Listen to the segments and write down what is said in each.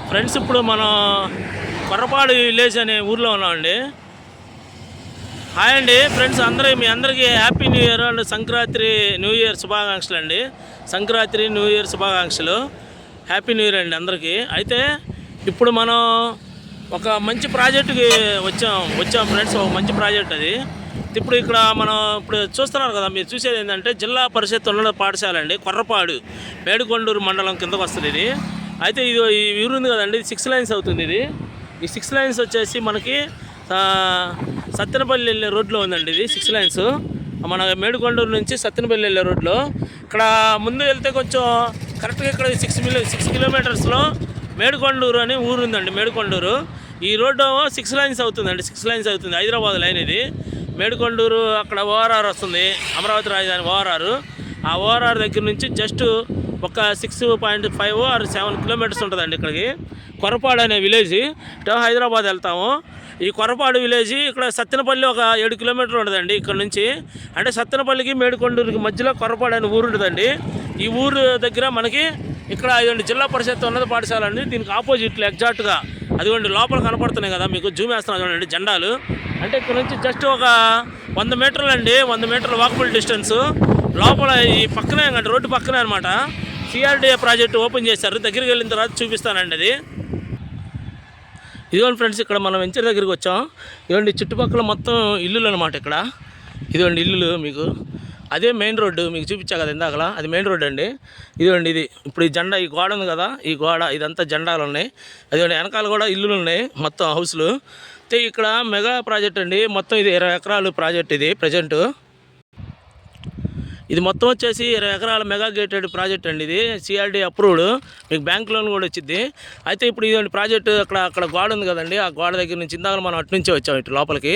Friends ఇప్పుడు మనం Korrapadu village అనే ఊర్లో ఉన్నామండి. హాయ్ అండి ఫ్రెండ్స్, మీ అందరికీ happy new year and Sankranti new year శుభాకాంక్షలు అండి. సంక్రాంతి న్యూ ఇయర్ శుభాకాంక్షలు, హ్యాపీ న్యూ ఇయర్ అండి అందరికీ. అయితే ఇప్పుడు మనం ఒక మంచి ప్రాజెక్టుకి వచ్చాం ఫ్రెండ్స్. ఒక మంచి ప్రాజెక్ట్ అది. ఇప్పుడు ఇక్కడ మనం ఇప్పుడు చూస్తున్నారు కదా, మీరు చూసేది ఏంటంటే జిల్లా పరిషత్ ఉన్నత పాఠశాల అండి, కొర్రపాడు మేడికొండూరు మండలం కిందకు వస్తుంది ఇది. అయితే ఇది ఈ ఊరు ఉంది కదండి, ఇది 6 లైన్స్ అవుతుంది. ఇది ఈ 6 లైన్స్ వచ్చేసి మనకి సత్తెనపల్లి వెళ్ళే రోడ్లో ఉందండి. ఇది 6 లైన్స్ మన మేడికొండూరు నుంచి సత్తెనపల్లి వెళ్ళే రోడ్లో. ఇక్కడ ముందు వెళ్తే కొంచెం కరెక్ట్గా ఇక్కడ 6 కిలోమీటర్స్లో మేడికొండూరు అని ఊరు ఉందండి. మేడికొండూరు ఈ రోడ్డు 6 లైన్స్ అవుతుందండి. 6 లైన్స్ అవుతుంది, హైదరాబాద్ లైన్ ఇది. మేడికొండూరు అక్కడ ఓఆర్ఆర్ వస్తుంది, అమరావతి రాజధాని ఓఆర్ఆర్. ఆ ఓఆర్ఆర్ దగ్గర నుంచి జస్ట్ ఒక 6.5 or 7 కిలోమీటర్స్ ఉంటుందండి ఇక్కడికి. కొర్రపాడు అనే విలేజ్, హైదరాబాద్ వెళ్తాము. ఈ కొర్రపాడు విలేజ్ ఇక్కడ సత్తెనపల్లి ఒక 7 కిలోమీటర్లు ఉంటుందండి ఇక్కడ నుంచి. అంటే సత్తెనపల్లికి మేడికొండూరుకి మధ్యలో కొర్రపాడు అనే ఊరు ఉంటుందండి. ఈ ఊరు దగ్గర మనకి ఇక్కడ ఇదండి జిల్లా పరిషత్ ఉన్నత పాఠశాల అండి. దీనికి ఆపోజిట్లో ఎగ్జాక్ట్గా అదిగోండి లోపల కనపడుతున్నాయి కదా మీకు, జూమ్ వేస్తున్నాం చూడండి జెండాలు. అంటే ఇక్కడ నుంచి జస్ట్ ఒక 100 మీటర్లు అండి, 100 మీటర్ల వాకబుల్ డిస్టెన్స్. లోపల ఈ పక్కనే అండి, రోడ్డు పక్కనే అనమాట సిఆర్డీఏ ప్రాజెక్టు ఓపెన్ చేశారు. దగ్గరికి వెళ్ళిన తర్వాత చూపిస్తానండి అది. ఇదిగోండి ఫ్రెండ్స్, ఇక్కడ మనం వెంచర్ దగ్గరికి వచ్చాం. ఇదిగోండి చుట్టుపక్కల మొత్తం ఇల్లులు అనమాట ఇక్కడ. ఇదిగోండి ఇల్లులు మీకు. అదే మెయిన్ రోడ్డు మీకు చూపించా కదా ఇందాకలా, అది మెయిన్ రోడ్డు అండి. ఇదిగోండి ఇది ఇప్పుడు ఈ జెండా, ఈ గోడ ఉంది కదా, ఈ గోడ ఇదంతా జెండాలు ఉన్నాయి. అదిగోండి వెనకాల కూడా ఇల్లులు ఉన్నాయి, మొత్తం హౌస్లు. అయితే ఇక్కడ మెగా ప్రాజెక్ట్ అండి, మొత్తం ఇది 20 ఎకరాలు ప్రాజెక్ట్ ఇది ప్రజెంటు. ఇది మొత్తం వచ్చేసి 20 ఎకరాల మెగా గేటెడ్ ప్రాజెక్ట్ అండి. ఇది సిఆర్డీ అప్రూవ్డ్, మీకు బ్యాంక్ లోన్ కూడా వచ్చింది. అయితే ఇప్పుడు ఇదండి ప్రాజెక్టు అక్కడ గోడ ఉంది కదండి, ఆ గోడ దగ్గర నుంచి ఇందాక మనం అటు నుంచే వచ్చాం ఇటు లోపలికి.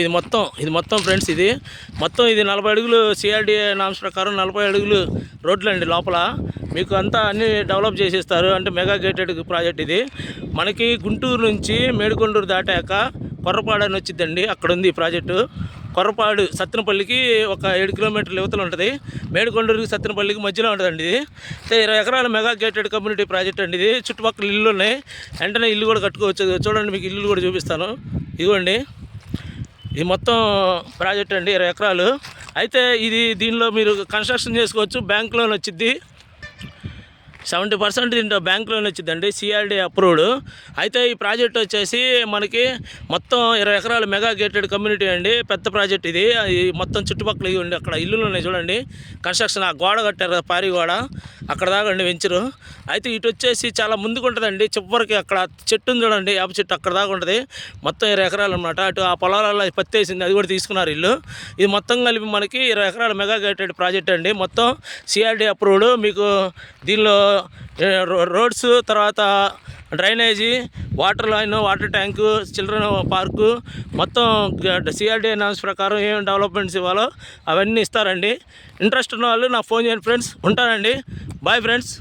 ఇది మొత్తం ఫ్రెండ్స్, ఇది మొత్తం ఇది 40 అడుగులు సిఆర్డీఏ నామ్స్ ప్రకారం 40 అడుగులు రోడ్లు అండి లోపల. మీకు అంతా అన్నీ డెవలప్ చేసేస్తారు. అంటే మెగా గేటెడ్ ప్రాజెక్ట్ ఇది. మనకి గుంటూరు నుంచి మేడికొండూరు దాటాక కొర్రపాడు అని వచ్చిందండి, అక్కడ ఉంది ఈ ప్రాజెక్టు. కొర్రపాడు సత్తెనపల్లికి ఒక 7 కిలోమీటర్ల యువతలు ఉంటుంది. మేడికొండూరుకి సత్తెనపల్లికి మధ్యలో ఉంటుందండి ఇది. 20 ఎకరాల మెగా గేటెడ్ కమ్యూనిటీ ప్రాజెక్ట్ అండి ఇది. చుట్టుపక్కల ఇల్లు ఉన్నాయి, వెంటనే ఇల్లు కూడా కట్టుకోవచ్చు. చూడండి మీకు ఇల్లు కూడా చూపిస్తాను. ఇదిగోండి ఇది మొత్తం ప్రాజెక్ట్ అండి, 20 ఎకరాలు. అయితే దీనిలో మీరు కన్స్ట్రక్షన్ చేసుకోవచ్చు, బ్యాంక్ లోన్ వచ్చింది. 70% దీంట్లో బ్యాంక్ లోన్ వచ్చిందండి, సిఆర్డీ అప్రూవ్డ్. అయితే ఈ ప్రాజెక్ట్ వచ్చేసి మనకి మొత్తం 20 ఎకరాల మెగా గేటెడ్ కమ్యూనిటీ అండి, పెద్ద ప్రాజెక్ట్ ఇది. మొత్తం చుట్టుపక్కల ఇవ్వండి, అక్కడ ఇల్లులు ఉన్నాయి చూడండి, కన్స్ట్రక్షన్ ఆ గోడ కట్టారు, పారి గోడ అక్కడ దాకా అండి వెంచరు. అయితే ఇటు వచ్చేసి చాలా ముందుకు ఉంటుందండి, చివరికి అక్కడ చెట్టు చూడండి, వేప చెట్టు అక్కడ దాకా ఉంటుంది. మొత్తం 20 ఎకరాలు అనమాట. అటు ఆ పొలాలలో పత్తి వేసింది, అది కూడా తీసుకున్నారు ఇల్లు. ఇది మొత్తం కలిపి మనకి 20 ఎకరాల మెగా గేటెడ్ ప్రాజెక్ట్ అండి, మొత్తం సిఆర్డీ అప్రూవ్డ్. మీకు దీనిలో రోడ్స్, తర్వాత drainage, water line, water tank, children park, మొత్తం సిఆర్డీ నామ్స్ ప్రకారం ఏం డెవలప్మెంట్స్ ఇవ్వాలో అవన్నీ ఇస్తారండి. ఇంట్రెస్ట్ ఉన్న వాళ్ళు నాకు ఫోన్ చేయండి ఫ్రెండ్స్. ఉంటానండి, బాయ్ ఫ్రెండ్స్.